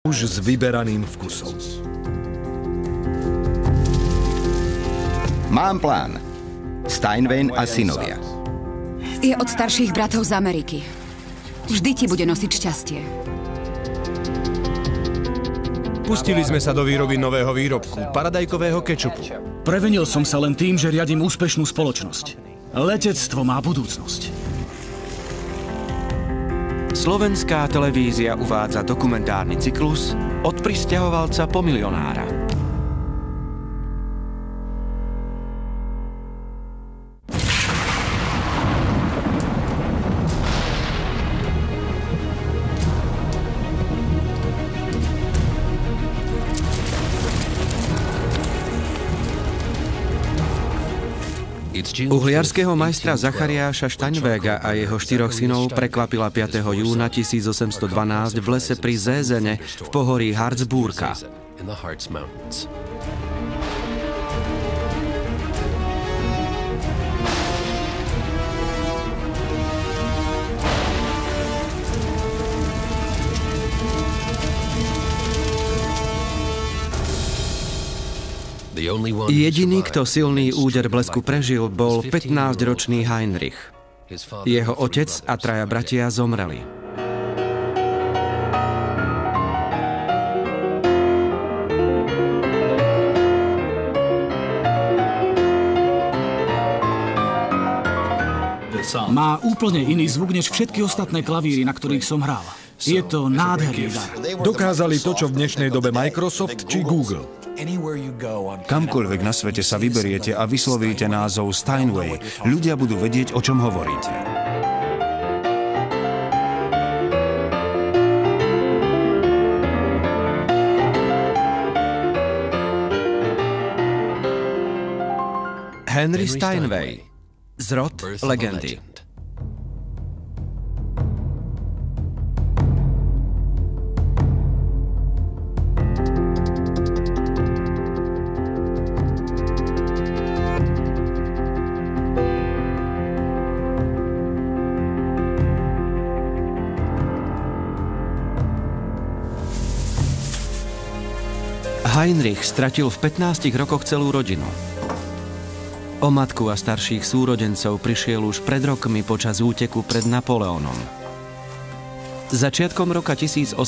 Už s vyberaným vkusom. Mám plán. Steinway a synovia. Je od starších bratov z Ameriky. Vždy ti bude nosiť šťastie. Pustili sme sa do výroby nového výrobku, paradajkového kečupu. Prevenil som sa len tým, že riadím úspešnú spoločnosť. Letectvo má budúcnosť. Slovenská televízia uvádza dokumentárny cyklus Od prisťahovalca po milionára. Uhliarského majstra Zachariáša Steinwega a jeho 4 synov prekvapila 5. júna 1812 v lese pri Zézene v pohorí Harzburka. Jediný, kto silný úder blesku prežil, bol 15-ročný Heinrich. Jeho otec a 3 bratia zomreli. Má úplne iný zvuk než všetky ostatné klavíry, na ktorých som hral. Je to nádherný dar. Dokázali to, čo v dnešnej dobe Microsoft či Google. Kamkoľvek na svete sa vyberiete a vyslovíte názov Steinway, ľudia budú vedieť, o čom hovoríte. Henry Steinway, zrod legendy. Heinrich stratil v 15 rokoch celú rodinu. O matku a starších súrodencov prišiel už pred rokmi počas úteku pred Napoleónom. Začiatkom roka 1815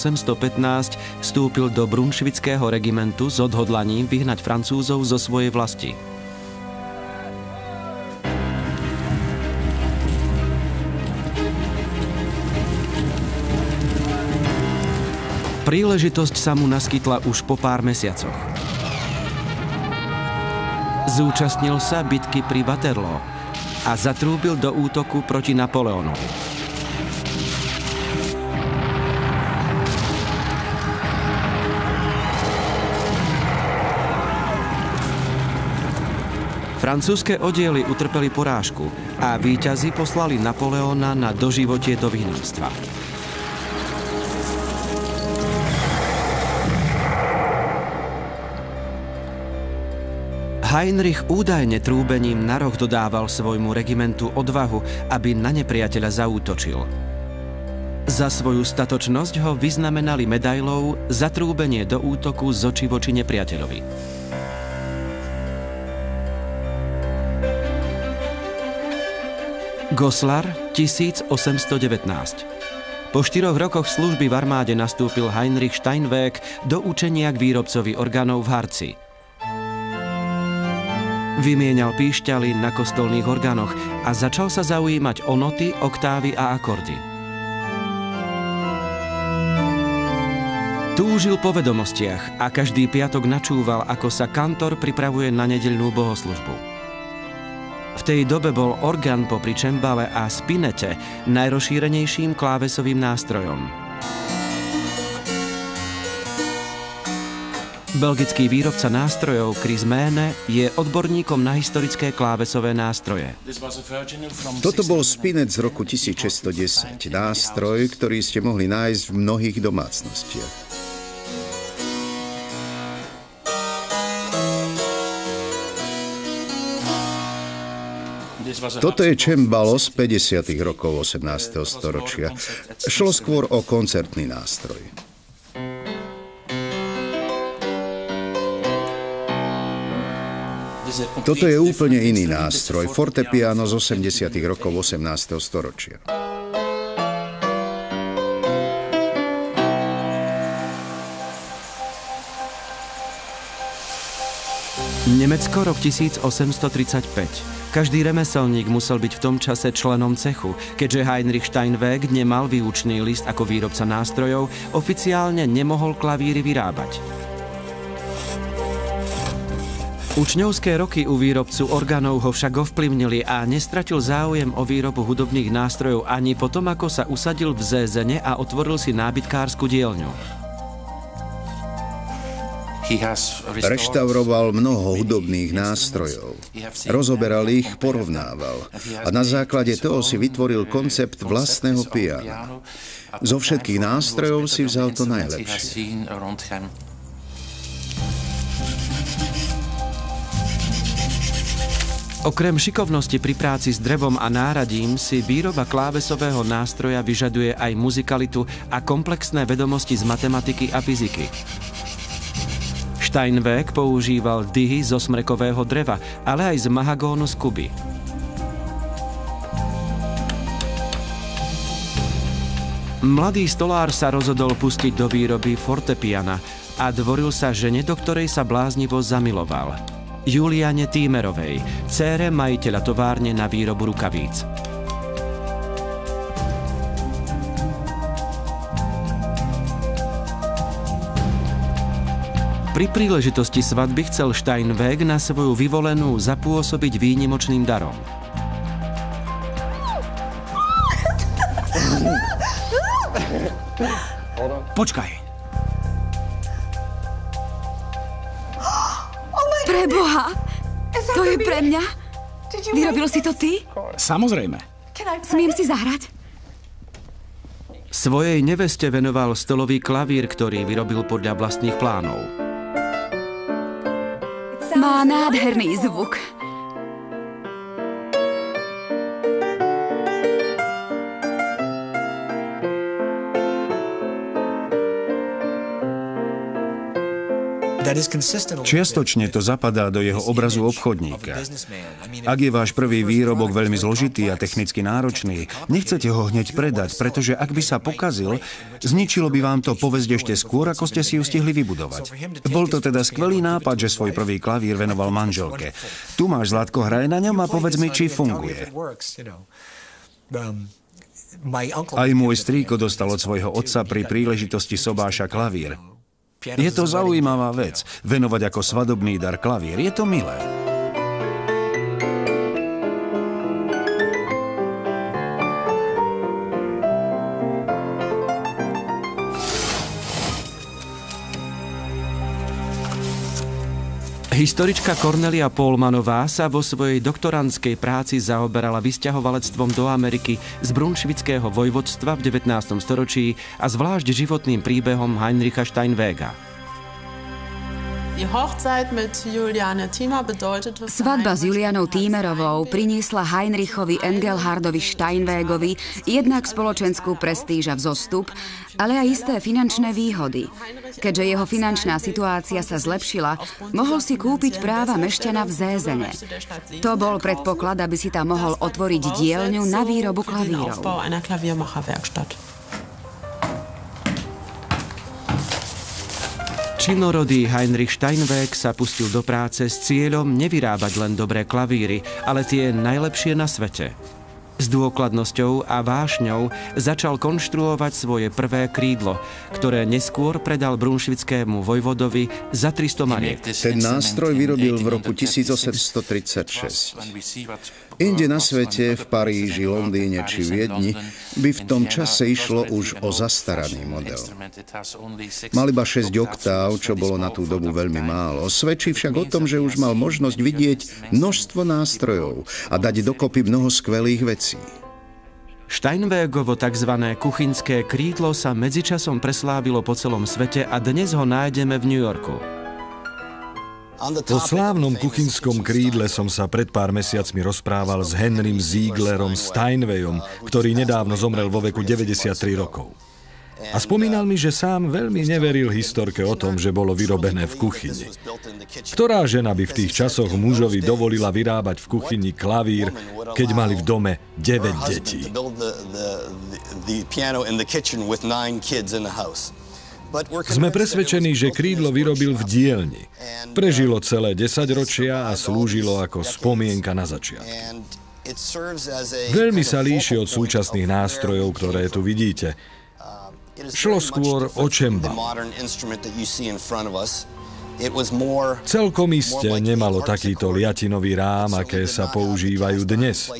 vstúpil do Brunšvického regimentu s odhodlaním vyhnať Francúzov zo svojej vlasti. Príležitosť sa mu naskytla už po pár mesiacoch. Zúčastnil sa bitky pri Waterloo a zatrúbil do útoku proti Napoleónovi. Francúzske oddiely utrpeli porážku a víťazi poslali Napoleóna na doživotie do vyhnanstva. Heinrich údajne trúbením na roh dodával svojmu regimentu odvahu, aby na nepriateľa zaútočil. Za svoju statočnosť ho vyznamenali medailou za trúbenie do útoku z očí voči nepriateľovi. Goslar 1819. Po 4 rokoch služby v armáde nastúpil Heinrich Steinweg do učenia k výrobcovi orgánov v Harci. Vymienial píšťaly na kostolných orgánoch a začal sa zaujímať o noty, oktávy a akordy. Túžil po vedomostiach a každý piatok načúval, ako sa kantor pripravuje na nedeľnú bohoslužbu. V tej dobe bol orgán popri čembale a spinete najrozšírenejším klávesovým nástrojom. Belgický výrobca nástrojov Chris Mehne je odborníkom na historické klávesové nástroje. Toto bol spinet z roku 1610, nástroj, ktorý ste mohli nájsť v mnohých domácnostiach. Toto je cembalo z 50. rokov 18. storočia. Šlo skôr o koncertný nástroj. Toto je úplne iný nástroj, fortepiano z 80. rokov 18. storočia. Nemecko, rok 1835. Každý remeselník musel byť v tom čase členom cechu. Keďže Heinrich Steinweg nemal výučný list ako výrobca nástrojov, oficiálne nemohol klavíry vyrábať. Učňovské roky u výrobcu orgánov ho však ovplyvnili a nestratil záujem o výrobu hudobných nástrojov ani potom, ako sa usadil v Zézene a otvoril si nábytkársku dielňu. Reštauroval mnoho hudobných nástrojov. Rozoberal ich, porovnával. A na základe toho si vytvoril koncept vlastného piana. Zo všetkých nástrojov si vzal to najlepšie. Okrem šikovnosti pri práci s drevom a náradím si výroba klávesového nástroja vyžaduje aj muzikalitu a komplexné vedomosti z matematiky a fyziky. Steinweg používal dyhy zo smrekového dreva, ale aj z mahagónu z Kuby. Mladý stolár sa rozhodol pustiť do výroby fortepiana a dvoril sa žene, do ktorej sa bláznivo zamiloval. Juliane Týmerovej, dcére majiteľa továrne na výrobu rukavíc. Pri príležitosti svadby chcel Steinweg na svoju vyvolenú zapôsobiť výnimočným darom. Počkaj. Preboha! To je pre mňa? Vyrobil si to ty? Samozrejme. Smiem si zahrať? Svojej neveste venoval stolový klavír, ktorý vyrobil podľa vlastných plánov. Má nádherný zvuk. Čiastočne to zapadá do jeho obrazu obchodníka. Ak je váš prvý výrobok veľmi zložitý a technicky náročný, nechcete ho hneď predať, pretože ak by sa pokazil, zničilo by vám to povesť ešte skôr, ako ste si ju stihli vybudovať. Bol to teda skvelý nápad, že svoj prvý klavír venoval manželke. Tu máš, Zlatko, hraj na ňom a povedz mi, či funguje. Aj môj strýko dostal od svojho otca pri príležitosti sobáša klavír. Je to zaujímavá vec, venovať ako svadobný dar klavír, je to milé. Historička Cornelia Pohlmannová sa vo svojej doktorandskej práci zaoberala vysťahovalectvom do Ameriky z Brunšvického vojvodstva v 19. storočí a zvlášť životným príbehom Heinricha Steinwega. Svadba s Julianou Týmerovou priniesla Heinrichovi Engelhardovi Steinwegovi jednak spoločenskú prestíž a vzostup, ale aj isté finančné výhody. Keďže jeho finančná situácia sa zlepšila, mohol si kúpiť práva mešťana v Zézene. To bol predpoklad, aby si tam mohol otvoriť dielňu na výrobu klavírov. Činorodý Heinrich Steinweg sa pustil do práce s cieľom nevyrábať len dobré klavíry, ale tie najlepšie na svete. S dôkladnosťou a vášňou začal konštruovať svoje prvé krídlo, ktoré neskôr predal brunšvickému vojvodovi za 300 mariek. Ten nástroj vyrobil v roku 1836. Inde na svete, v Paríži, Londýne či Viedni, by v tom čase išlo už o zastaraný model. Mal iba 6 oktáv, čo bolo na tú dobu veľmi málo. Svedčí však o tom, že už mal možnosť vidieť množstvo nástrojov a dať dokopy mnoho skvelých vecí. Steinwegovo tzv. Kuchynské krídlo sa medzičasom preslávilo po celom svete a dnes ho nájdeme v New Yorku. O slávnom kuchynskom krídle som sa pred pár mesiacmi rozprával s Henrym Zieglerom Steinwayom, ktorý nedávno zomrel vo veku 93 rokov. A spomínal mi, že sám veľmi neveril historke o tom, že bolo vyrobené v kuchyni. Ktorá žena by v tých časoch mužovi dovolila vyrábať v kuchyni klavír, keď mali v dome 9 detí? Sme presvedčení, že krídlo vyrobil v dielni. Prežilo celé 10 ročia a slúžilo ako spomienka na začiatky. Veľmi sa líši od súčasných nástrojov, ktoré tu vidíte. Šlo skôr o čembal. Celkom iste nemalo takýto liatinový rám, aké sa používajú dnes.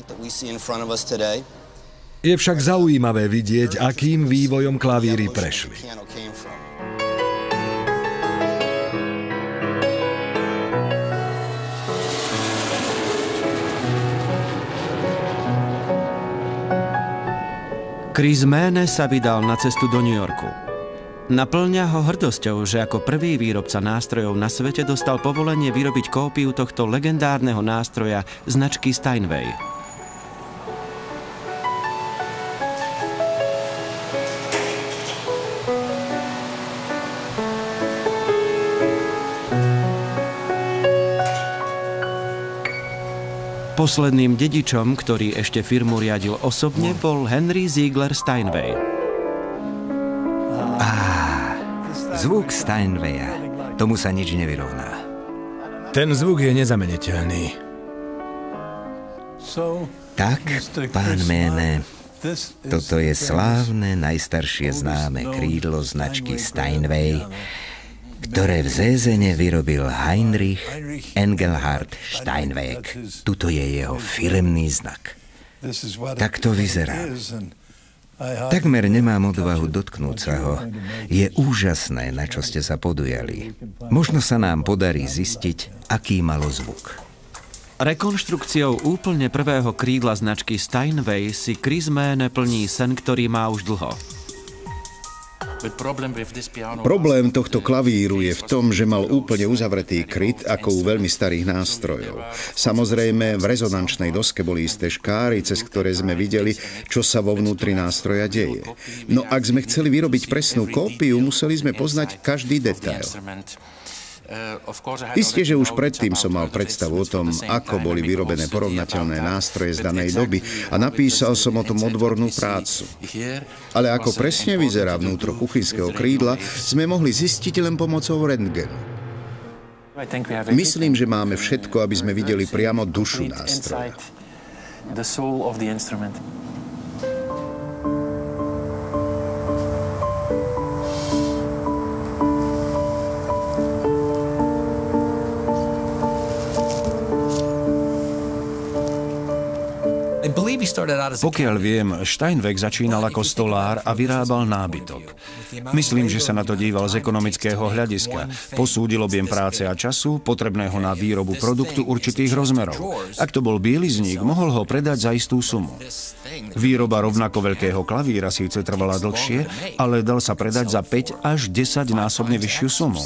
Je však zaujímavé vidieť, akým vývojom klavíry prešli. Chris Mene sa vydal na cestu do New Yorku. Naplňa ho hrdosťou, že ako prvý výrobca nástrojov na svete dostal povolenie vyrobiť kópiu tohto legendárneho nástroja značky Steinway. Posledným dedičom, ktorý ešte firmu riadil osobne, bol Henry Ziegler Steinway. Zvuk Steinwaya. Tomu sa nič nevyrovná. Ten zvuk je nezameniteľný. Tak, pán Mene, toto je slávne, najstaršie známe krídlo značky Steinway, ktoré v Zézene vyrobil Heinrich Engelhard Steinweg. Tuto je jeho firemný znak. Tak to vyzerá. Takmer nemám odvahu dotknúť sa ho. Je úžasné, na čo ste sa podujali. Možno sa nám podarí zistiť, aký malo zvuk. Rekonštrukciou úplne prvého krídla značky Steinway si Chris Mene plní sen, ktorý má už dlho. Problém tohto klavíru je v tom, že mal úplne uzavretý kryt ako u veľmi starých nástrojov. Samozrejme, v rezonančnej doske boli isté škáry, cez ktoré sme videli, čo sa vo vnútri nástroja deje. No ak sme chceli vyrobiť presnú kópiu, museli sme poznať každý detail. Isté, že už predtým som mal predstavu o tom, ako boli vyrobené porovnateľné nástroje z danej doby a napísal som o tom odbornú prácu. Ale ako presne vyzerá vnútro kuchynského krídla, sme mohli zistiť len pomocou rentgenu. Myslím, že máme všetko, aby sme videli priamo dušu nástroja. Pokiaľ viem, Steinweg začínal ako stolár a vyrábal nábytok. Myslím, že sa na to díval z ekonomického hľadiska. Posúdil objem práce a času, potrebného na výrobu produktu určitých rozmerov. Ak to bol bielizník, mohol ho predať za istú sumu. Výroba rovnako veľkého klavíra síce trvala dlhšie, ale dal sa predať za 5 až 10 násobne vyššiu sumu.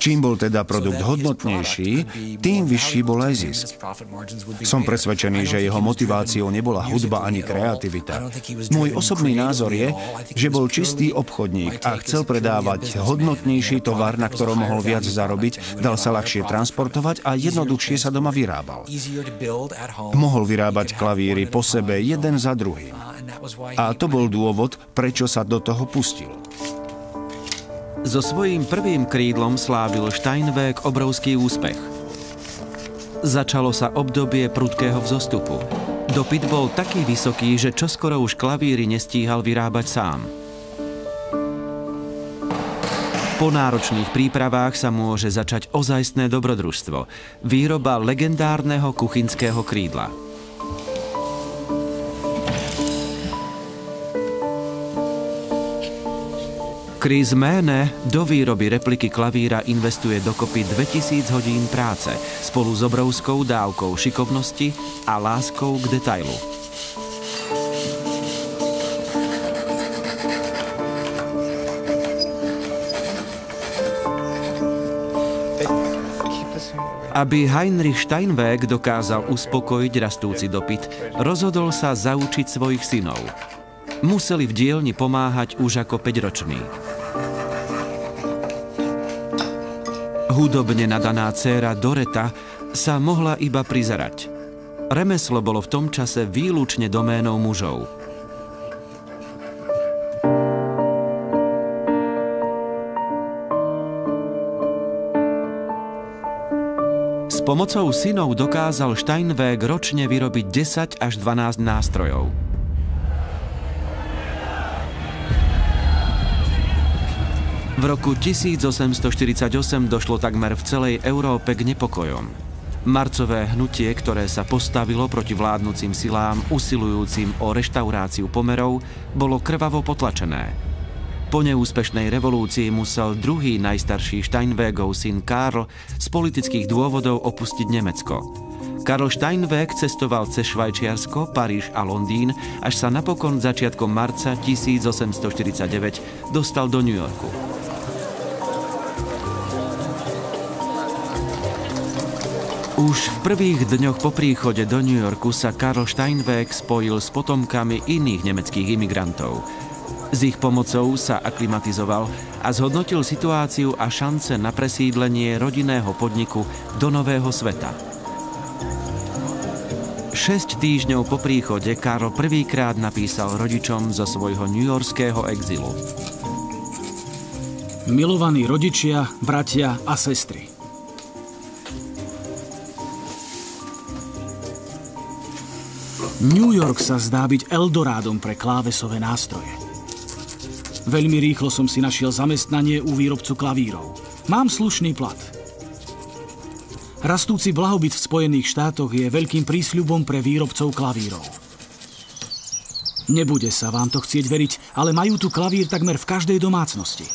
Čím bol teda produkt hodnotnejší, tým vyšší bol aj zisk. Som presvedčený, že jeho motiváciou nebola hudba ani kreativita. Môj osobný názor je, že bol čistý obchodník a chcel predávať hodnotnejší tovar, na ktorom mohol viac zarobiť, dal sa ľahšie transportovať a jednoduchšie sa doma vyrábal. Mohol vyrábať klavíry po sebe jeden za druhým. A to bol dôvod, prečo sa do toho pustil. So svojím prvým krídlom slávil Steinweg obrovský úspech. Začalo sa obdobie prudkého vzostupu. Dopyt bol taký vysoký, že čoskoro už klavíry nestíhal vyrábať sám. Po náročných prípravách sa môže začať ozajstné dobrodružstvo. Výroba legendárneho kuchynského krídla. Chris Mene do výroby repliky klavíra investuje dokopy 2000 hodín práce spolu s obrovskou dávkou šikovnosti a láskou k detailu. Aby Heinrich Steinweg dokázal uspokojiť rastúci dopyt, rozhodol sa zaučiť svojich synov. Museli v dielni pomáhať už ako 5-roční. Hudobne nadaná dcéra Doreta sa mohla iba prizerať. Remeslo bolo v tom čase výlučne doménou mužov. S pomocou synov dokázal Steinweg ročne vyrobiť 10 až 12 nástrojov. V roku 1848 došlo takmer v celej Európe k nepokojom. Marcové hnutie, ktoré sa postavilo proti vládnucim silám usilujúcim o reštauráciu pomerov, bolo krvavo potlačené. Po neúspešnej revolúcii musel druhý najstarší Steinwegov syn Karl z politických dôvodov opustiť Nemecko. Karl Steinweg cestoval cez Švajčiarsko, Paríž a Londýn, až sa napokon začiatkom marca 1849 dostal do New Yorku. Už v prvých dňoch po príchode do New Yorku sa Karl Steinweg spojil s potomkami iných nemeckých imigrantov. S ich pomocou sa aklimatizoval a zhodnotil situáciu a šance na presídlenie rodinného podniku do nového sveta. 6 týždňov po príchode Karl prvýkrát napísal rodičom zo svojho newyorského exilu. Milovaní rodičia, bratia a sestry. New York sa zdá byť Eldorádom pre klávesové nástroje. Veľmi rýchlo som si našiel zamestnanie u výrobcu klavírov. Mám slušný plat. Rastúci blahobyt v Spojených štátoch je veľkým prísľubom pre výrobcov klavírov. Nebude sa vám to chcieť veriť, ale majú tu klavír takmer v každej domácnosti.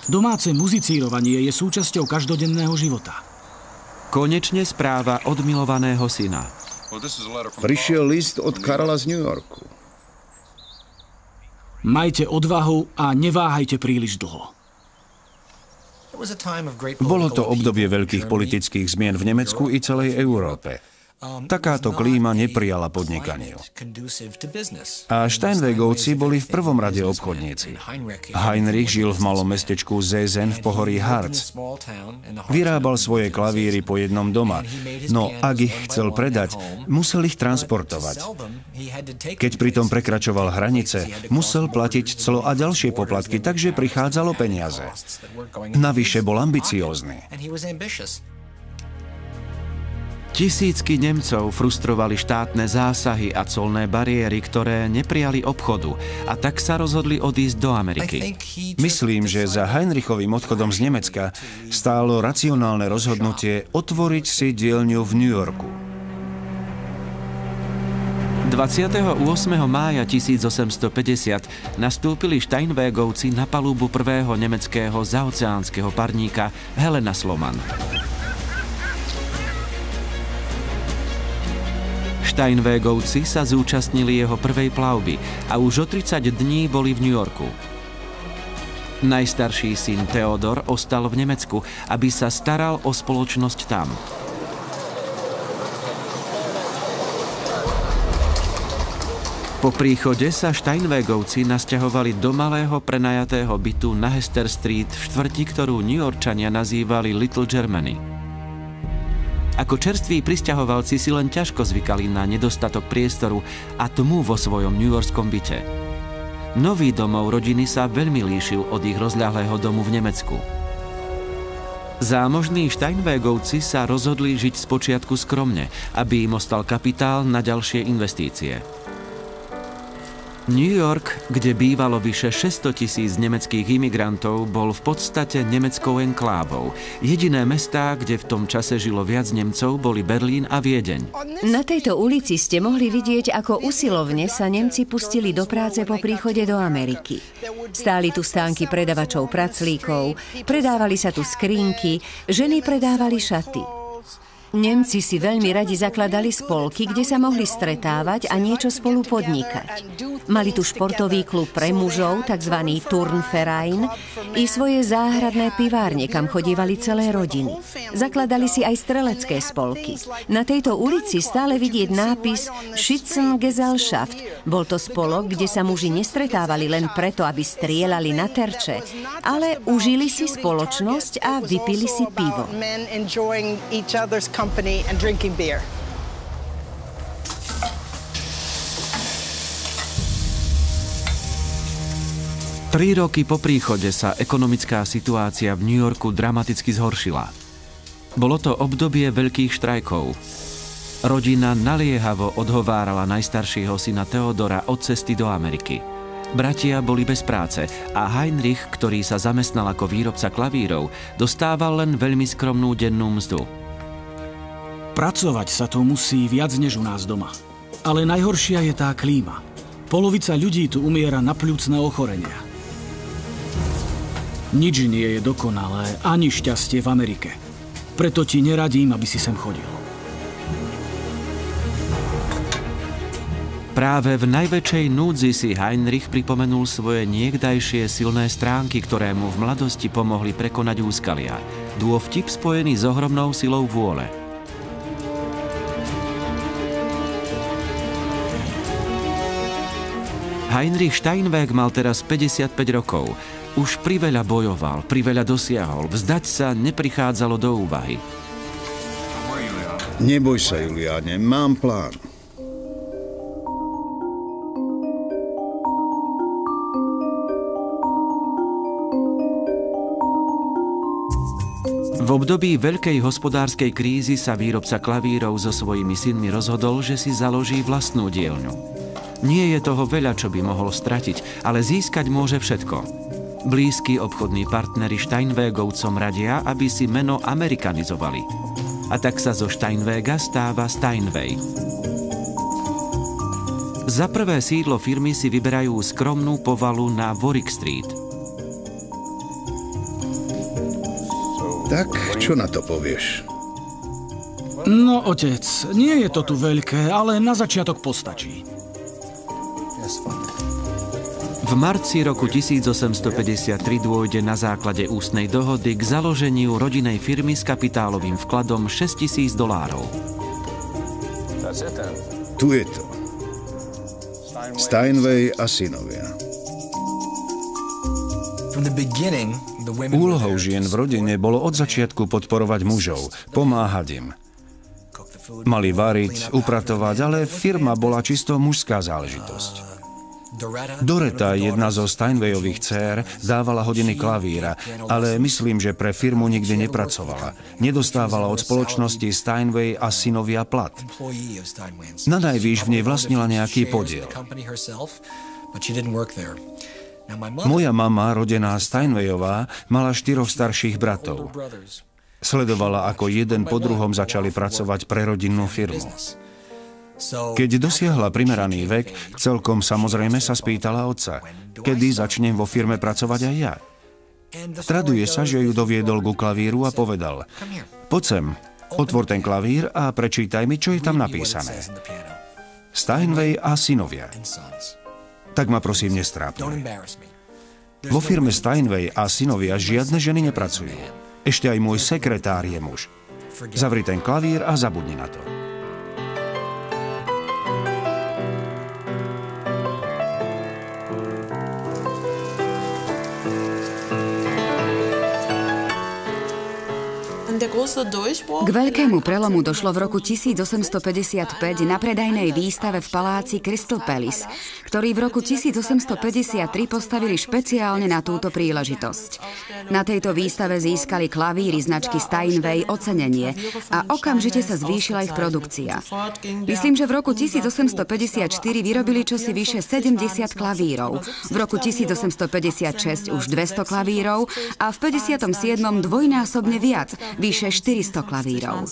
Domáce muzicírovanie je súčasťou každodenného života. Konečne správa od milovaného syna. Prišiel list od Karla z New Yorku. Majte odvahu a neváhajte príliš dlho. Bolo to obdobie veľkých politických zmien v Nemecku i celej Európe. Takáto klíma neprijala podnikaniu. A Steinwegovci boli v prvom rade obchodníci. Heinrich žil v malom mestečku Zezen v pohorí Harz. Vyrábal svoje klavíry po jednom doma, no ak ich chcel predať, musel ich transportovať. Keď pritom prekračoval hranice, musel platiť clo a ďalšie poplatky, takže prichádzalo peniaze. Navyše bol ambiciózny. Tisícky Nemcov frustrovali štátne zásahy a colné bariéry, ktoré neprijali obchodu, a tak sa rozhodli odísť do Ameriky. Myslím, že za Heinrichovým odchodom z Nemecka stálo racionálne rozhodnutie otvoriť si dielňu v New Yorku. 28. mája 1850 nastúpili Steinwegovci na palubu prvého nemeckého zaoceánskeho parníka Helena Sloman. Steinwegovci sa zúčastnili jeho prvej plavby a už o 30 dní boli v New Yorku. Najstarší syn Theodor ostal v Nemecku, aby sa staral o spoločnosť tam. Po príchode sa Steinwegovci nasťahovali do malého prenajatého bytu na Hester Street v štvrti, ktorú Newyorčania nazývali Little Germany. Ako čerství prisťahovalci si len ťažko zvykali na nedostatok priestoru a tmu vo svojom newyorskom byte. Nový domov rodiny sa veľmi líšil od ich rozľahlého domu v Nemecku. Zámožní Steinwegovci sa rozhodli žiť spočiatku skromne, aby im ostal kapitál na ďalšie investície. New York, kde bývalo vyše 600 000 nemeckých imigrantov, bol v podstate nemeckou enklávou. Jediné mestá, kde v tom čase žilo viac Nemcov, boli Berlín a Viedeň. Na tejto ulici ste mohli vidieť, ako usilovne sa Nemci pustili do práce po príchode do Ameriky. Stáli tu stánky predavačov praclíkov, predávali sa tu skrinky, ženy predávali šaty. Nemci si veľmi radi zakladali spolky, kde sa mohli stretávať a niečo spolu podnikať. Mali tu športový klub pre mužov, tzv. Turnverein, i svoje záhradné pivárne, kam chodívali celé rodiny. Zakladali si aj strelecké spolky. Na tejto ulici stále vidieť nápis Schützengesellschaft. Bol to spolok, kde sa muži nestretávali len preto, aby strieľali na terče, ale užili si spoločnosť a vypili si pivo. And drinking beer. Tri roky po príchode sa ekonomická situácia v New Yorku dramaticky zhoršila. Bolo to obdobie veľkých štrajkov. Rodina naliehavo odhovárala najstaršieho syna Theodora od cesty do Ameriky. Bratia boli bez práce a Heinrich, ktorý sa zamestnal ako výrobca klavírov, dostával len veľmi skromnú dennú mzdu. Pracovať sa tu musí viac než u nás doma. Ale najhoršia je tá klíma. Polovica ľudí tu umiera na pľúcne ochorenia. Nič nie je dokonalé, ani šťastie v Amerike. Preto ti neradím, aby si sem chodil. Práve v najväčšej núdzi si Heinrich pripomenul svoje niekdajšie silné stránky, ktoré mu v mladosti pomohli prekonať úskalia. Dôvtip spojený s ohromnou silou vôle. Heinrich Steinweg mal teraz 55 rokov. Už priveľa bojoval, priveľa dosiahol. Vzdať sa neprichádzalo do úvahy. Neboj sa, Juliáne, mám plán. V období veľkej hospodárskej krízy sa výrobca klavírov so svojimi synmi rozhodol, že si založí vlastnú dielňu. Nie je toho veľa, čo by mohol stratiť, ale získať môže všetko. Blízki obchodní partneri Steinwegovcom radia, aby si meno amerikanizovali. A tak sa zo Steinwega stáva Steinway. Za prvé sídlo firmy si vyberajú skromnú povalu na Warwick Street. Tak, čo na to povieš? No, otec, nie je to tu veľké, ale na začiatok postačí. V marci roku 1853 dôjde na základe ústnej dohody k založeniu rodinnej firmy s kapitálovým vkladom $6,000. Tu je to. Steinway a synovia. Úlohou žien v rodine bolo od začiatku podporovať mužov, pomáhať im. Mali variť, upratovať, ale firma bola čisto mužská záležitosť. Doretta, jedna zo Steinwayových dcér, dávala hodiny klavíra, ale myslím, že pre firmu nikdy nepracovala. Nedostávala od spoločnosti Steinway a synovia plat. Nanajvýš v nej vlastnila nejaký podiel. Moja mama, rodená Steinwayová, mala 4 starších bratov. Sledovala, ako jeden po druhom začali pracovať pre rodinnú firmu. Keď dosiahla primeraný vek, celkom samozrejme sa spýtala otca, kedy začnem vo firme pracovať aj ja. Traduje sa, že ju doviedol ku klavíru a povedal: poď sem, otvor ten klavír a prečítaj mi, čo je tam napísané. Steinway a synovia. Tak ma prosím nestrápne. Vo firme Steinway a synovia žiadne ženy nepracujú. Ešte aj môj sekretár je muž. Zavri ten klavír a zabudni na to. K veľkému prelomu došlo v roku 1855 na predajnej výstave v paláci Crystal Palace, ktorý v roku 1853 postavili špeciálne na túto príležitosť. Na tejto výstave získali klavíry značky Steinway ocenenie a okamžite sa zvýšila ich produkcia. Myslím, že v roku 1854 vyrobili čosi vyše 70 klavírov, v roku 1856 už 200 klavírov a v 57. dvojnásobne viac, vyše 400 klavírov.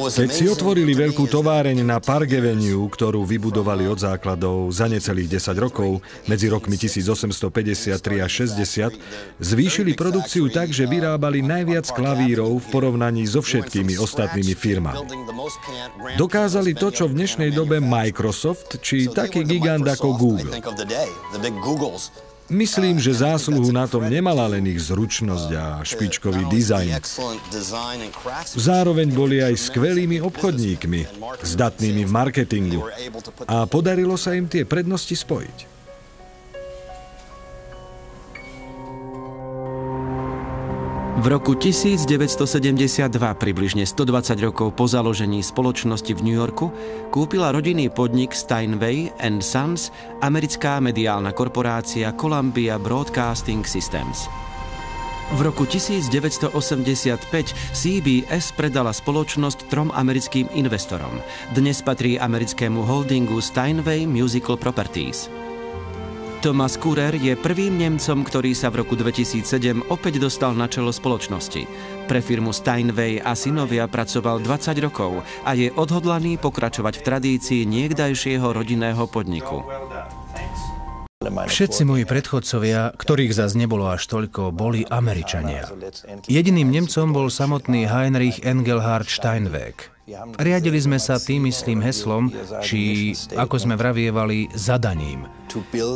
Keď si otvorili veľkú továreň na Park Avenue, ktorú vybudovali od základov za necelých 10 rokov, medzi rokmi 1853 a 60, zvýšili produkciu tak, že vyrábali najviac klavírov v porovnaní so všetkými ostatnými firmami. Dokázali to, čo v dnešnej dobe Microsoft či taký gigant ako Google. Myslím, že zásluhu na tom nemala len ich zručnosť a špičkový dizajn. Zároveň boli aj skvelými obchodníkmi, zdatnými v marketingu a podarilo sa im tie prednosti spojiť. V roku 1972, približne 120 rokov po založení spoločnosti v New Yorku, kúpila rodinný podnik Steinway & Sons americká mediálna korporácia Columbia Broadcasting Systems. V roku 1985 CBS predala spoločnosť 3 americkým investorom. Dnes patrí americkému holdingu Steinway Musical Properties. Thomas Kurer je prvým Nemcom, ktorý sa v roku 2007 opäť dostal na čelo spoločnosti. Pre firmu Steinway a synovia pracoval 20 rokov a je odhodlaný pokračovať v tradícii niekdajšieho rodinného podniku. Všetci moji predchodcovia, ktorých zas nebolo až toľko, boli Američania. Jediným Nemcom bol samotný Heinrich Engelhard Steinweg. Riadili sme sa tým istým heslom, či, ako sme vravievali, zadaním.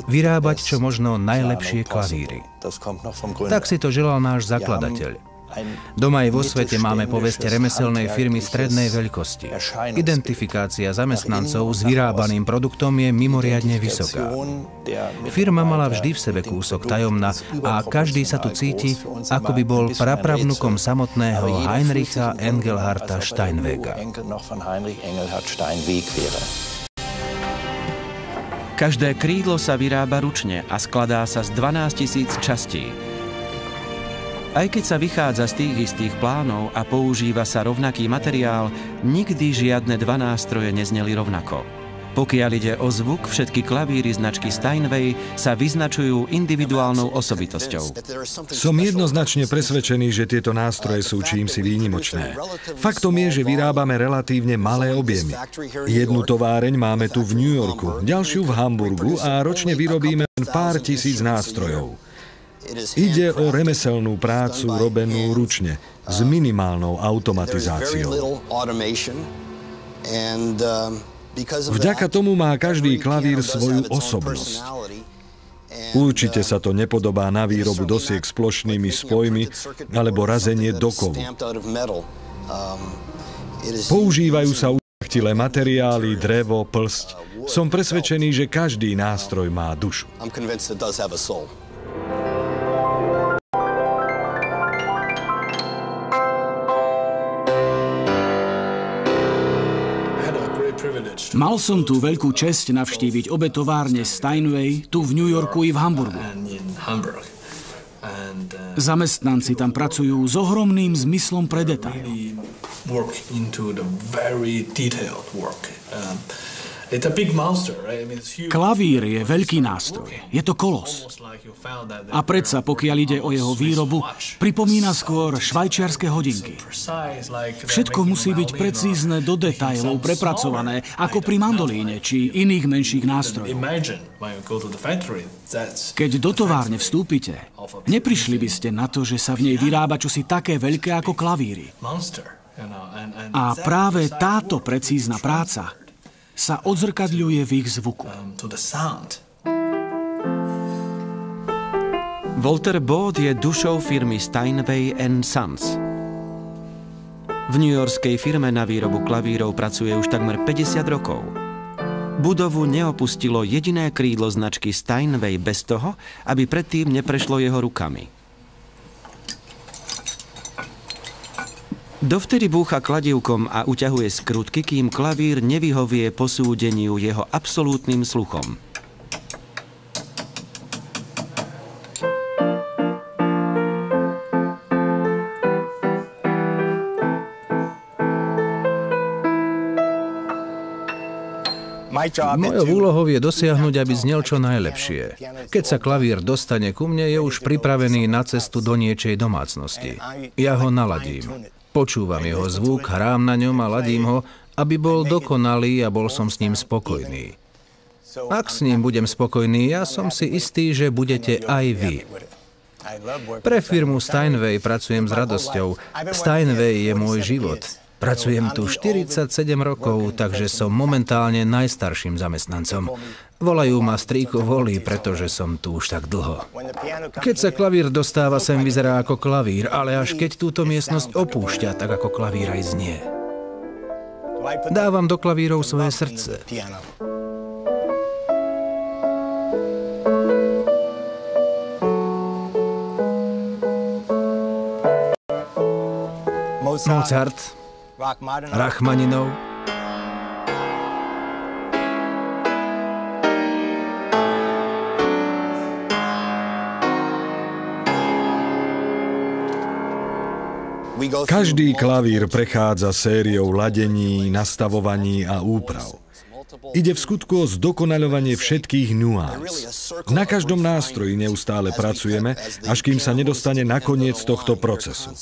Vyrábať čo možno najlepšie klavíry. Tak si to želal náš zakladateľ. Doma aj vo svete máme povesť remeselnej firmy strednej veľkosti. Identifikácia zamestnancov s vyrábaným produktom je mimoriadne vysoká. Firma mala vždy v sebe kúsok tajomna a každý sa tu cíti, ako by bol prapravnukom samotného Heinricha Engelharta Steinwega. Každé krídlo sa vyrába ručne a skladá sa z 12 000 častí. Aj keď sa vychádza z tých istých plánov a používa sa rovnaký materiál, nikdy žiadne dva nástroje nezneli rovnako. Pokiaľ ide o zvuk, všetky klavíry značky Steinway sa vyznačujú individuálnou osobitosťou. Som jednoznačne presvedčený, že tieto nástroje sú čímsi výnimočné. Faktom je, že vyrábame relatívne malé objemy. Jednu továreň máme tu v New Yorku, ďalšiu v Hamburgu a ročne vyrobíme len pár tisíc nástrojov. Ide o remeselnú prácu robenú ručne, s minimálnou automatizáciou. Vďaka tomu má každý klavír svoju osobnosť. Určite sa to nepodobá na výrobu dosiek s plošnými spojmi alebo razenie do kovu. Používajú sa ušľachtilé materiály, drevo, plsť. Som presvedčený, že každý nástroj má dušu. Mal som tú veľkú česť navštíviť obe továrne Steinway tu v New Yorku i v Hamburgu. Zamestnanci tam pracujú s ohromným zmyslom pre detail. Klavír je veľký nástroj, je to kolos. A predsa, pokiaľ ide o jeho výrobu, pripomína skôr švajčiarske hodinky. Všetko musí byť precízne do detailov prepracované, ako pri mandolíne či iných menších nástrojoch. Keď do továrne vstúpite, neprišli by ste na to, že sa v nej vyrába čosi také veľké ako klavíry. A práve táto precízna práca sa odzrkadľuje v ich zvuku. Walter Bode je dušou firmy Steinway & Sons. V newyorskej firme na výrobu klavírov pracuje už takmer 50 rokov. Budovu neopustilo jediné krídlo značky Steinway bez toho, aby predtým neprešlo jeho rukami. Dovtedy búcha kladívkom a uťahuje skrutky, kým klavír nevyhovie posúdeniu jeho absolútnym sluchom. Mojou úlohou je dosiahnuť, aby znel čo najlepšie. Keď sa klavír dostane ku mne, je už pripravený na cestu do niečej domácnosti. Ja ho naladím. Počúvam jeho zvuk, hrám na ňom a ladím ho, aby bol dokonalý a bol som s ním spokojný. Ak s ním budem spokojný, ja som si istý, že budete aj vy. Pre firmu Steinway pracujem s radosťou. Steinway je môj život. Pracujem tu 47 rokov, takže som momentálne najstarším zamestnancom. Volajú ma strýko Wally, pretože som tu už tak dlho. Keď sa klavír dostáva sem, vyzerá ako klavír, ale až keď túto miestnosť opúšťa, tak ako klavír aj znie. Dávam do klavírov svoje srdce. Mozart, Rachmaninov, Každý klavír prechádza sériou ladení, nastavovaní a úprav. Ide v skutku o zdokonaľovanie všetkých nuáns. Na každom nástroji neustále pracujeme, až kým sa nedostane na koniec tohto procesu.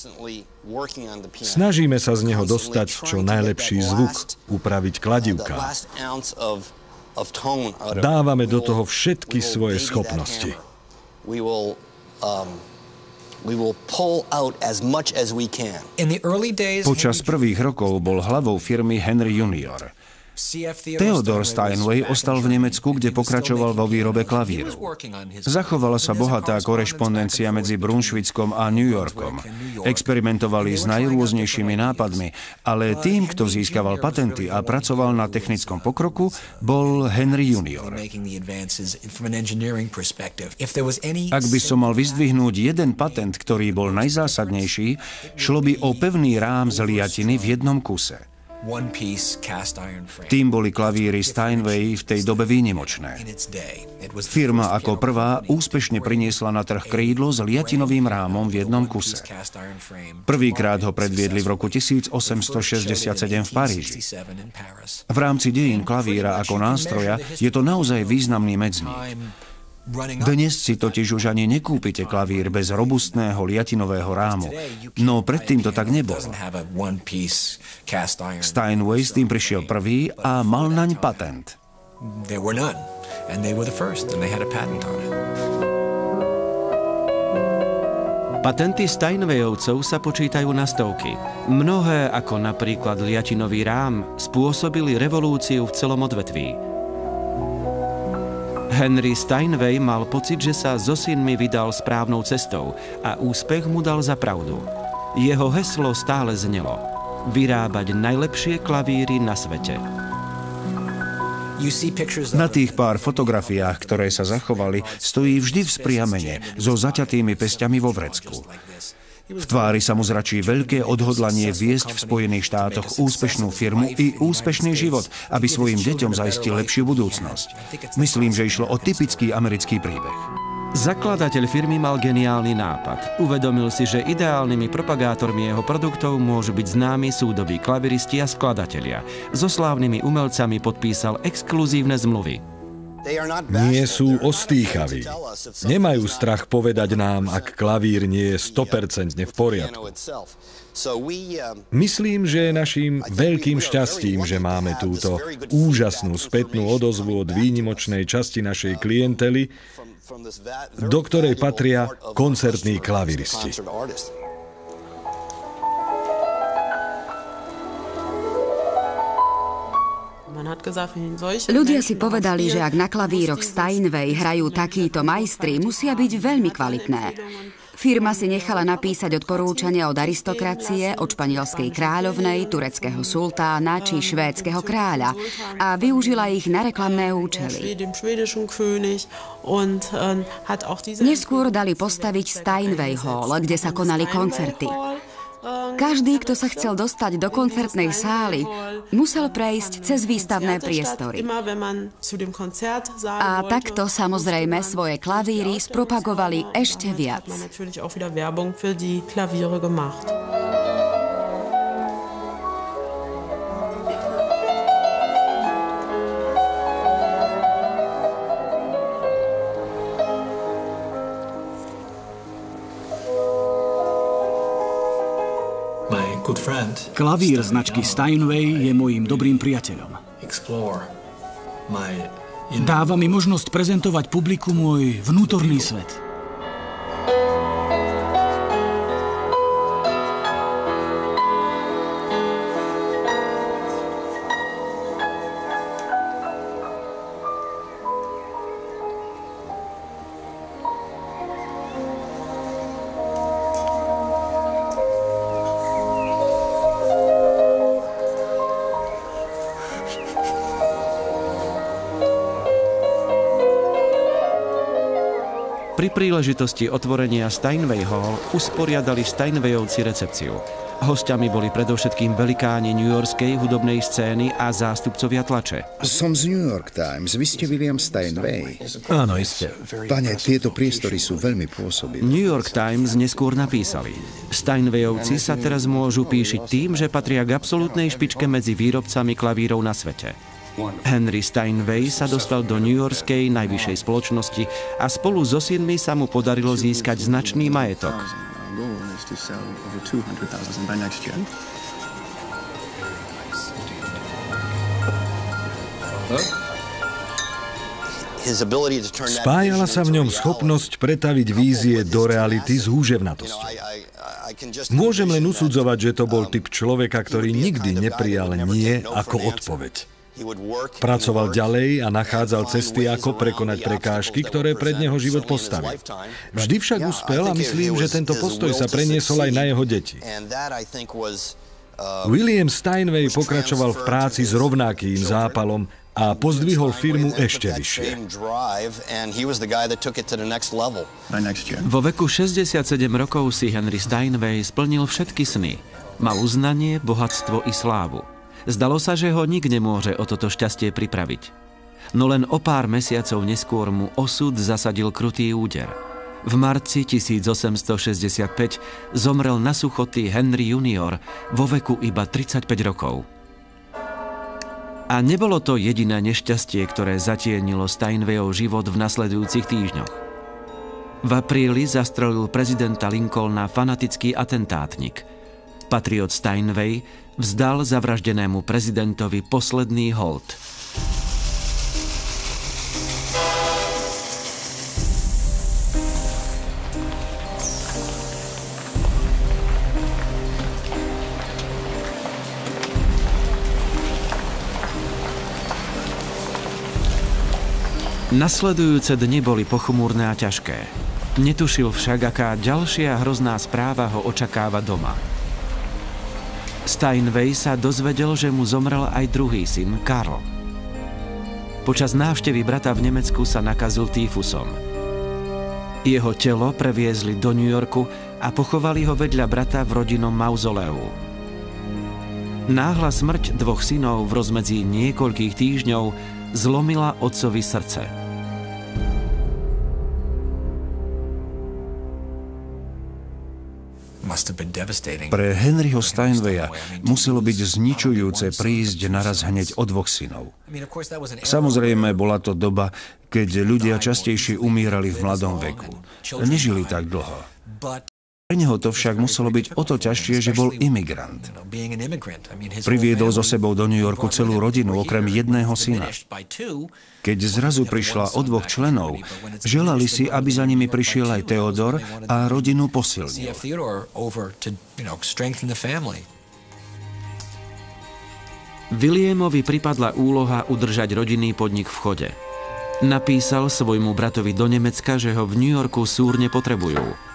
Snažíme sa z neho dostať čo najlepší zvuk, upraviť kladivká. Dávame do toho všetky svoje schopnosti. Počas prvých rokov bol hlavou firmy Henry Junior. Theodor Steinway ostal v Nemecku, kde pokračoval vo výrobe klavírov. Zachovala sa bohatá korešpondencia medzi Brunswickom a New Yorkom. Experimentovali s najrôznejšími nápadmi, ale tým, kto získaval patenty a pracoval na technickom pokroku, bol Henry Junior. Ak by som mal vyzdvihnúť jeden patent, ktorý bol najzásadnejší, šlo by o pevný rám z liatiny v jednom kuse. Tým boli klavíry Steinway v tej dobe výnimočné. Firma ako prvá úspešne priniesla na trh krídlo s liatinovým rámom v jednom kuse. Prvýkrát ho predviedli v roku 1867 v Paríži. V rámci dejín klavíra ako nástroja je to naozaj významný medzník. Dnes si totiž už ani nekúpite klavír bez robustného liatinového rámu. No predtým to tak nebolo. Steinway s tým prišiel prvý a mal naň patent. Patenty Steinwayovcov sa počítajú na stovky. Mnohé, ako napríklad liatinový rám, spôsobili revolúciu v celom odvetví. Henry Steinway mal pocit, že sa so synmi vydal správnou cestou a úspech mu dal za pravdu. Jeho heslo stále znelo: vyrábať najlepšie klavíry na svete. Na tých pár fotografiách, ktoré sa zachovali, stojí vždy vzpriamene so zaťatými pesťami vo vrecku. V tvári sa mu zračí veľké odhodlanie viesť v Spojených štátoch úspešnú firmu i úspešný život, aby svojim deťom zaistil lepšiu budúcnosť. Myslím, že išlo o typický americký príbeh. Zakladateľ firmy mal geniálny nápad. Uvedomil si, že ideálnymi propagátormi jeho produktov môžu byť známi súdobí klaviristi a skladatelia. So slávnymi umelcami podpísal exkluzívne zmluvy. Nie sú ostýchaví. Nemajú strach povedať nám, ak klavír nie je 100% v poriadku. Myslím, že je naším veľkým šťastím, že máme túto úžasnú spätnú odozvu od výnimočnej časti našej klientely, do ktorej patria koncertní klaviristi. Ľudia si povedali, že ak na klavíroch Steinway hrajú takíto majstri, musia byť veľmi kvalitné. Firma si nechala napísať odporúčania od aristokracie, od španielskej kráľovnej, tureckého sultána či švédskeho kráľa a využila ich na reklamné účely. Neskôr dali postaviť Steinway Hall, kde sa konali koncerty. Každý, kto sa chcel dostať do koncertnej sály, musel prejsť cez výstavné priestory. A takto samozrejme svoje klavíry spropagovali ešte viac. Klavír značky Steinway je mojím dobrým priateľom. Dáva mi možnosť prezentovať publiku môj vnútorný svet. Pri príležitosti otvorenia Steinway Hall usporiadali Steinwayovci recepciu. Hosťami boli predovšetkým velikáni newyorskej hudobnej scény a zástupcovia tlače. Som z New York Times. Vy ste William Steinway? Áno, isté. Pane, tieto priestory sú veľmi pôsobivé. New York Times neskôr napísali: Steinwayovci sa teraz môžu píšiť tým, že patria k absolútnej špičke medzi výrobcami klavírov na svete. Henry Steinway sa dostal do newyorskej najvyššej spoločnosti a spolu so synmi sa mu podarilo získať značný majetok. Spájala sa v ňom schopnosť pretaviť vízie do reality z húževnatosti. Môžem len usudzovať, že to bol typ človeka, ktorý nikdy neprijal nie ako odpoveď. Pracoval ďalej a nachádzal cesty, ako prekonať prekážky, ktoré pred neho život postavil. Vždy však uspel a myslím, že tento postoj sa preniesol aj na jeho deti. William Steinway pokračoval v práci s rovnakým zápalom a pozdvihol firmu ešte vyššie. Vo veku 67 rokov si Henry Steinway splnil všetky sny. Mal uznanie, bohatstvo i slávu. Zdalo sa, že ho nik nemôže o toto šťastie pripraviť. No len o pár mesiacov neskôr mu osud zasadil krutý úder. V marci 1865 zomrel na suchoty Henry junior vo veku iba 35 rokov. A nebolo to jediné nešťastie, ktoré zatienilo Steinwayov život v nasledujúcich týždňoch. V apríli zastrelil prezidenta Lincolna fanatický atentátnik. Patriot Steinway vzdal zavraždenému prezidentovi posledný hold. Nasledujúce dni boli pochmúrne a ťažké. Netušil však, aká ďalšia hrozná správa ho očakáva doma. Steinway sa dozvedel, že mu zomrel aj druhý syn, Karl. Počas návštevy brata v Nemecku sa nakazil týfusom. Jeho telo previezli do New Yorku a pochovali ho vedľa brata v rodinnom mauzoleu. Náhla smrť dvoch synov v rozmedzi niekoľkých týždňov zlomila otcovi srdce. Pre Henryho Steinwaya muselo byť zničujúce prísť naraz hneď o dvoch synov. Samozrejme, bola to doba, keď ľudia častejšie umírali v mladom veku. Nežili tak dlho. Pre neho to však muselo byť o to ťažšie, že bol imigrant. Priviedol so sebou do New Yorku celú rodinu, okrem jedného syna. Keď zrazu prišla o dvoch členov, želali si, aby za nimi prišiel aj Theodor a rodinu posilnil. Williamovi pripadla úloha udržať rodinný podnik v chode. Napísal svojmu bratovi do Nemecka, že ho v New Yorku súrne potrebujú.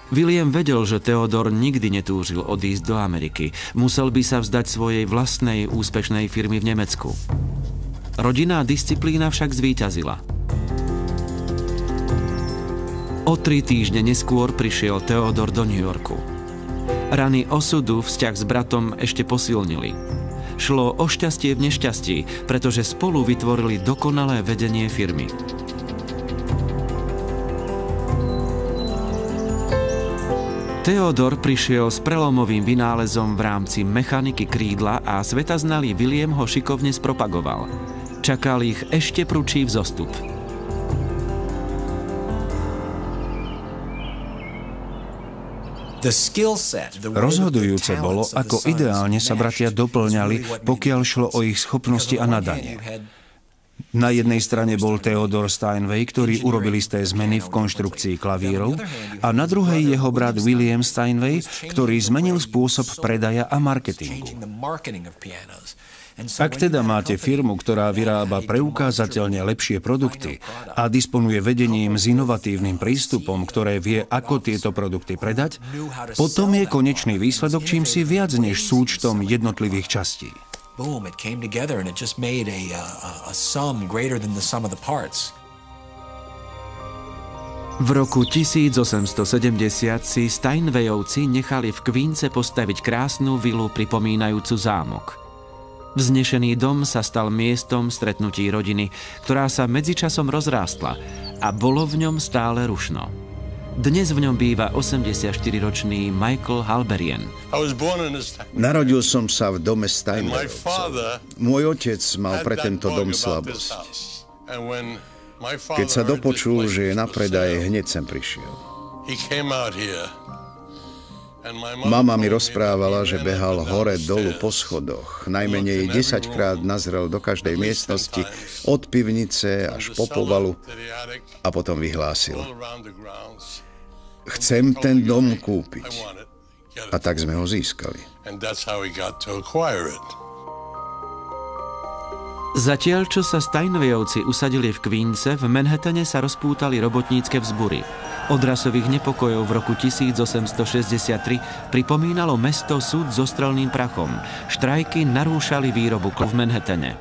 William vedel, že Theodor nikdy netúžil odísť do Ameriky. Musel by sa vzdať svojej vlastnej úspešnej firmy v Nemecku. Rodinná disciplína však zvíťazila. O 3 týždne neskôr prišiel Theodor do New Yorku. Rany osudu vzťah s bratom ešte posilnili. Šlo o šťastie v nešťastí, pretože spolu vytvorili dokonalé vedenie firmy. Theodor prišiel s prelomovým vynálezom v rámci mechaniky krídla a svetaznalý William ho šikovne spropagoval. Čakal ich ešte prudší vzostup. Rozhodujúce bolo, ako ideálne sa bratia doplňali, pokiaľ šlo o ich schopnosti a nadanie. Na jednej strane bol Theodor Steinway, ktorý urobil isté zmeny v konštrukcii klavírov, a na druhej jeho brat William Steinway, ktorý zmenil spôsob predaja a marketingu. Ak teda máte firmu, ktorá vyrába preukázateľne lepšie produkty a disponuje vedením s inovatívnym prístupom, ktoré vie, ako tieto produkty predať, potom je konečný výsledok čímsi viac než súčtom jednotlivých častí. Boom, it came together and it just made a sum greater than the sum of the parts. V roku 1870 si Steinwayovci nechali v Queense postaviť krásnu vilu pripomínajúcu zámok. Vznešený dom sa stal miestom stretnutí rodiny, ktorá sa medzičasom rozrástla a bolo v ňom stále rušno. Dnes v ňom býva 84-ročný Michael Halberien. Narodil som sa v dome Steinwayovcov. Môj otec mal pre tento dom slabosť. Keď sa dopočul, že je na predaje, hneď sem prišiel. Mama mi rozprávala, že behal hore-dolu po schodoch. Najmenej 10-krát nazrel do každej miestnosti, od pivnice až po povalu, a potom vyhlásil: chcem ten dom kúpiť. A tak sme ho získali. Zatiaľ, čo sa Steinwayovci usadili v Queense, v Manhattane sa rozpútali robotnícke vzbury. Od rasových nepokojov v roku 1863 pripomínalo mesto súd so strelným prachom. Štrajky narúšali výrobu v Manhattane.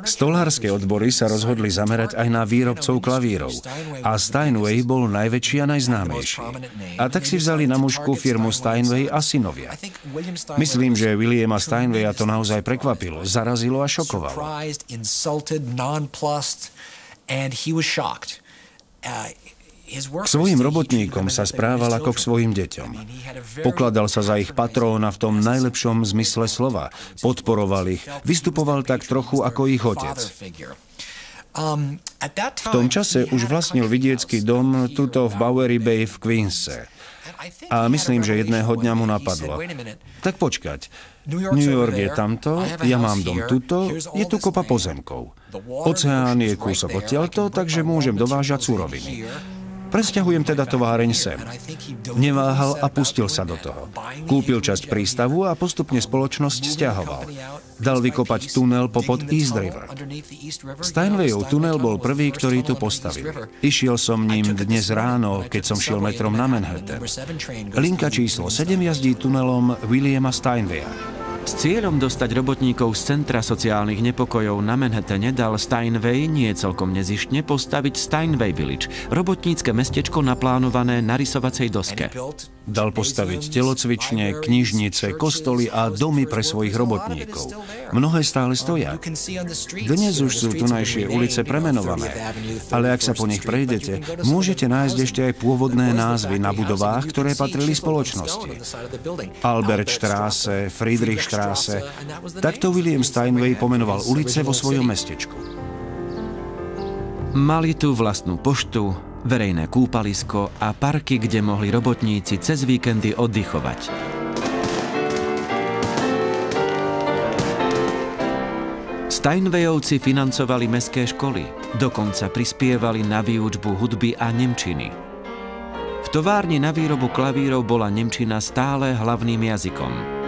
Stolárske odbory sa rozhodli zamerať aj na výrobcov klavírov a Steinway bol najväčší a najznámejší. A tak si vzali na mužku firmu Steinway a synovia. Myslím, že Williama Steinwaya to naozaj prekvapilo, zarazilo a šokovalo. K svojim robotníkom sa správal ako k svojim deťom. Pokladal sa za ich patróna v tom najlepšom zmysle slova. Podporoval ich, vystupoval tak trochu ako ich otec. V tom čase už vlastnil vidiecký dom tuto v Bowery Bay v Queense. A myslím, že jedného dňa mu napadlo: tak počkať, New York je tamto, ja mám dom tuto, je tu kopa pozemkov. Oceán je kúsok odtiaľto, takže môžem dovážať suroviny. Presťahujem teda továreň sem. Neváhal a pustil sa do toho. Kúpil časť prístavu a postupne spoločnosť sťahoval. Dal vykopať tunel popod East River. Steinwayov tunel bol prvý, ktorý tu postavili. Išiel som ním dnes ráno, keď som šiel metrom na Manhattan. Linka číslo 7 jazdí tunelom Williama Steinwaya. S cieľom dostať robotníkov z centra sociálnych nepokojov na Manhattane dal Steinway nie celkom nezištne postaviť Steinway Village, robotnícke mestečko naplánované na rysovacej doske. Dal postaviť telocvične, knižnice, kostoly a domy pre svojich robotníkov. Mnohé stále stoja. Dnes už sú tunajšie ulice premenované, ale ak sa po nich prejdete, môžete nájsť ešte aj pôvodné názvy na budovách, ktoré patrili spoločnosti. Albertstraße, Friedrichstraße. Takto William Steinway pomenoval ulice vo svojom mestečku. Mali tu vlastnú poštu, verejné kúpalisko a parky, kde mohli robotníci cez víkendy oddychovať. Steinwayovci financovali mestské školy, dokonca prispievali na výučbu hudby a nemčiny. V továrni na výrobu klavírov bola nemčina stále hlavným jazykom.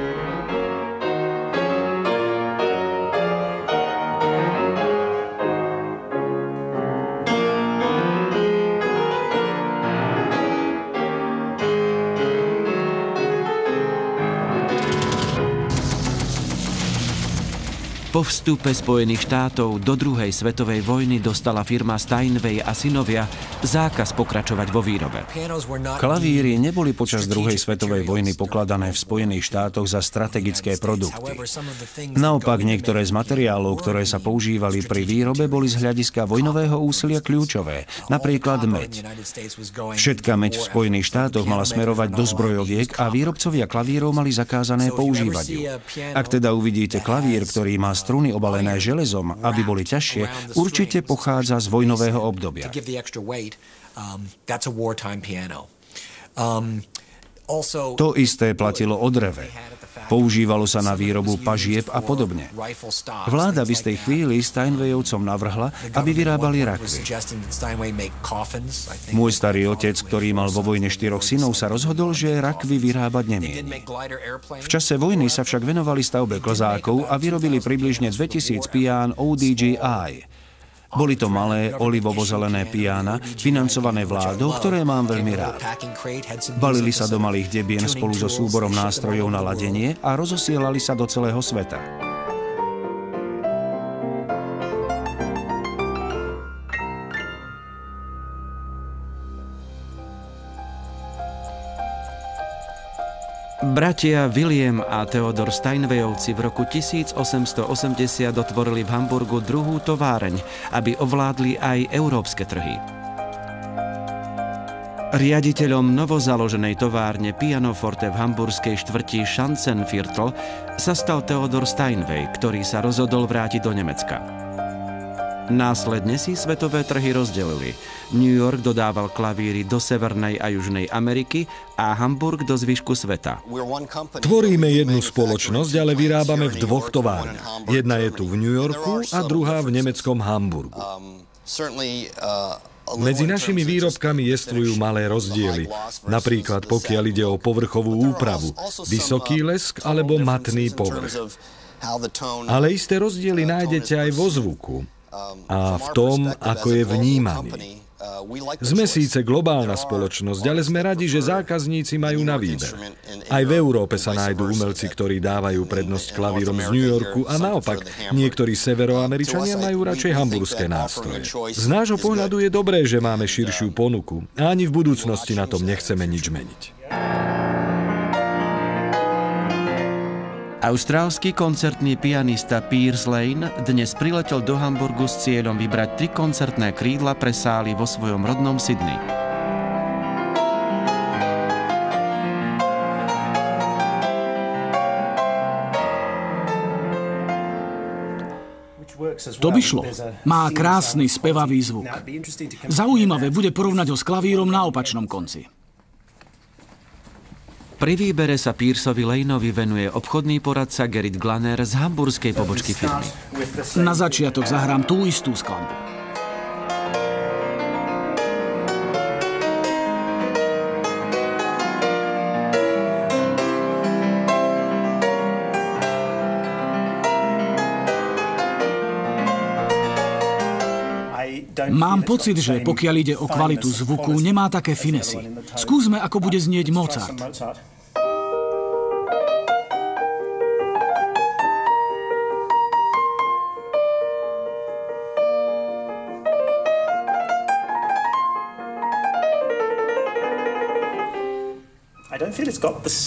Po vstupe Spojených štátov do druhej svetovej vojny dostala firma Steinway a synovia zákaz pokračovať vo výrobe. Klavíry neboli počas druhej svetovej vojny pokladané v Spojených štátoch za strategické produkty. Naopak niektoré z materiálov, ktoré sa používali pri výrobe, boli z hľadiska vojnového úsilia kľúčové, napríklad meď. Všetká meď v Spojených štátoch mala smerovať do zbrojoviek a výrobcovia klavírov mali zakázané používať ju. Ak teda uvidíte klavír, ktorý má struny obalené železom, aby boli ťažšie, určite pochádza z vojnového obdobia. To isté platilo o dreve. Používalo sa na výrobu pažieb a podobne. Vláda v istej chvíli Steinwayovcom navrhla, aby vyrábali rakvy. Môj starý otec, ktorý mal vo vojne 4 synov, sa rozhodol, že rakvy vyrábať nemieni. V čase vojny sa však venovali stavbe klzákov a vyrobili približne 2000 pián ODJI. Boli to malé olivovo-zelené piána, financované vládou, ktoré mám veľmi rád. Balili sa do malých debien spolu so súborom nástrojov na ladenie a rozosielali sa do celého sveta. Bratia William a Theodor Steinwayovci v roku 1880 otvorili v Hamburgu druhú továreň, aby ovládli aj európske trhy. Riaditeľom novozaloženej továrne Pianoforte v hamburskej štvrti Schanzenviertel sa stal Theodor Steinway, ktorý sa rozhodol vrátiť do Nemecka. Následne si svetové trhy rozdelili. New York dodával klavíry do Severnej a Južnej Ameriky a Hamburg do zvyšku sveta. Tvoríme jednu spoločnosť, ale vyrábame v 2 továrniach. Jedna je tu v New Yorku a druhá v nemeckom Hamburgu. Medzi našimi výrobkami jestvujú malé rozdiely. Napríklad pokiaľ ide o povrchovú úpravu, vysoký lesk alebo matný povrch. Ale isté rozdiely nájdete aj vo zvuku a v tom, ako je vnímaný. Sme síce globálna spoločnosť, ale sme radi, že zákazníci majú na výber. Aj v Európe sa nájdú umelci, ktorí dávajú prednosť klavírom z New Yorku a naopak, niektorí severoameričania majú radšej hamburské nástroje. Z nášho pohľadu je dobré, že máme širšiu ponuku a ani v budúcnosti na tom nechceme nič meniť. Austrálsky koncertný pianista Piers Lane dnes priletel do Hamburgu s cieľom vybrať 3 koncertné krídla pre sály vo svojom rodnom Sydney. To by šlo. Má krásny spevavý zvuk. Zaujímavé bude porovnať ho s klavírom na opačnom konci. Pri výbere sa Piersovi Laneovi venuje obchodný poradca Gerrit Glanner z hamburskej pobočky firmy. Na začiatok zahrám tú istú skladbu. Mám pocit, že pokiaľ ide o kvalitu zvuku, nemá také finesy. Skúsme, ako bude znieť Mozart.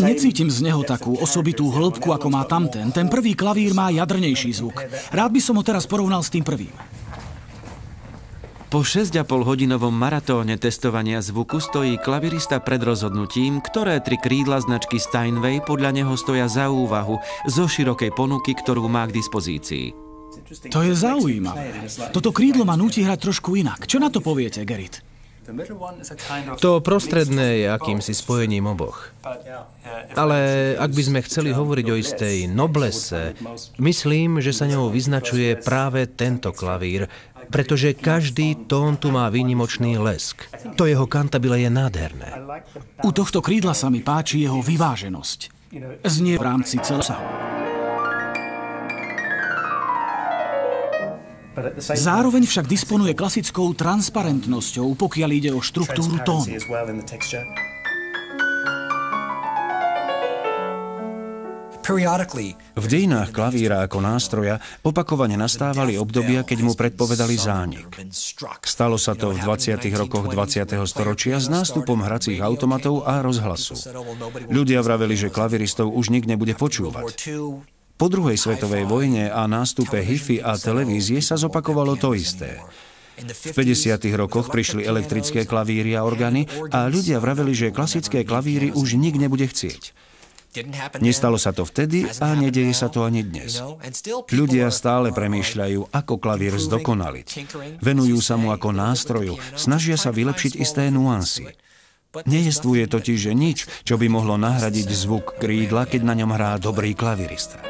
Necítim z neho takú osobitú hĺbku, ako má tamten. Ten prvý klavír má jadrnejší zvuk. Rád by som ho teraz porovnal s tým prvým. Po 6,5-hodinovom maratóne testovania zvuku stojí klavirista pred rozhodnutím, ktoré 3 krídla značky Steinway podľa neho stoja za úvahu zo širokej ponuky, ktorú má k dispozícii. To je zaujímavé. Toto krídlo ma núti hrať trošku inak. Čo na to poviete, Gerrit? To prostredné je akýmsi spojením oboch. Ale ak by sme chceli hovoriť o istej noblese, myslím, že sa ňou vyznačuje práve tento klavír, pretože každý tón tu má výnimočný lesk. To jeho kantabile je nádherné. U tohto krídla sa mi páči jeho vyváženosť. Znie v rámci celosahu. Zároveň však disponuje klasickou transparentnosťou, pokiaľ ide o štruktúru tónu. V dejinách klavíra ako nástroja opakovane nastávali obdobia, keď mu predpovedali zánik. Stalo sa to v 20. rokoch 20. storočia s nástupom hracích automatov a rozhlasu. Ľudia vraveli, že klaviristov už nik nebude počúvať. Po druhej svetovej vojne a nástupe hi-fi a televízie sa zopakovalo to isté. V 50. rokoch prišli elektrické klavíry a orgány a ľudia vraveli, že klasické klavíry už nik nebude chcieť. Nestalo sa to vtedy a nedeje sa to ani dnes. Ľudia stále premýšľajú, ako klavír zdokonaliť. Venujú sa mu ako nástroju, snažia sa vylepšiť isté nuancy. Nejestvuje totiž nič, čo by mohlo nahradiť zvuk krídla, keď na ňom hrá dobrý klavirista.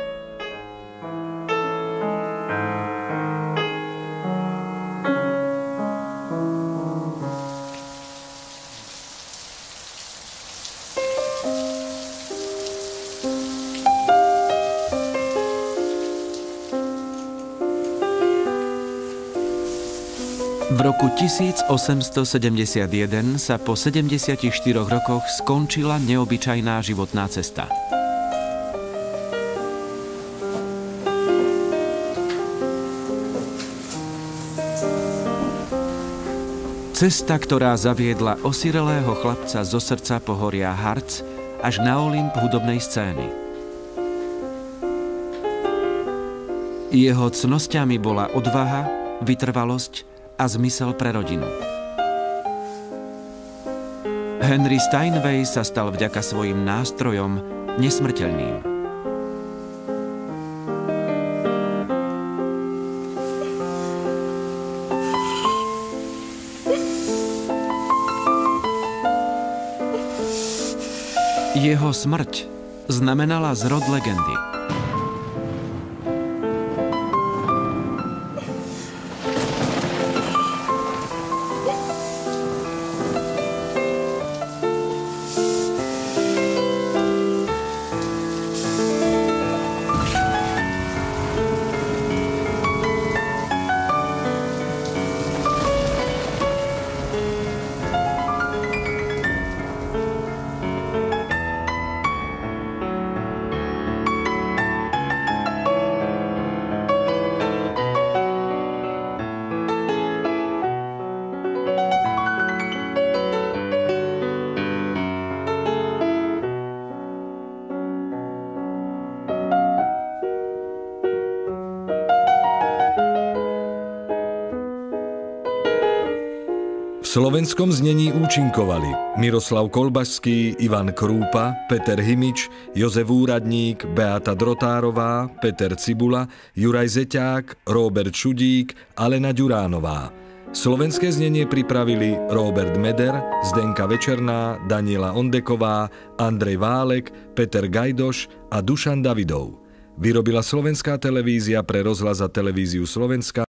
V roku 1871 sa po 74 rokoch skončila neobyčajná životná cesta. Cesta, ktorá zaviedla osirelého chlapca zo srdca pohoria Harz až na Olymp hudobnej scény. Jeho cnosťami bola odvaha, vytrvalosť a zmysel pre rodinu. Henry Steinway sa stal vďaka svojim nástrojom nesmrteľným. Jeho smrť znamenala zrod legendy. V slovenskom znení účinkovali Miroslav Kolbašský, Ivan Krúpa, Peter Himič, Jozef Úradník, Beata Drotárová, Peter Cibula, Juraj Zeťák, Róbert Šudík, Alena Ďuránová. Slovenské znenie pripravili Róbert Meder, Zdenka Večerná, Daniela Ondeková, Andrej Válek, Peter Gajdoš a Dušan Davidov. Vyrobila Slovenská televízia pre rozhlas a televíziu Slovenska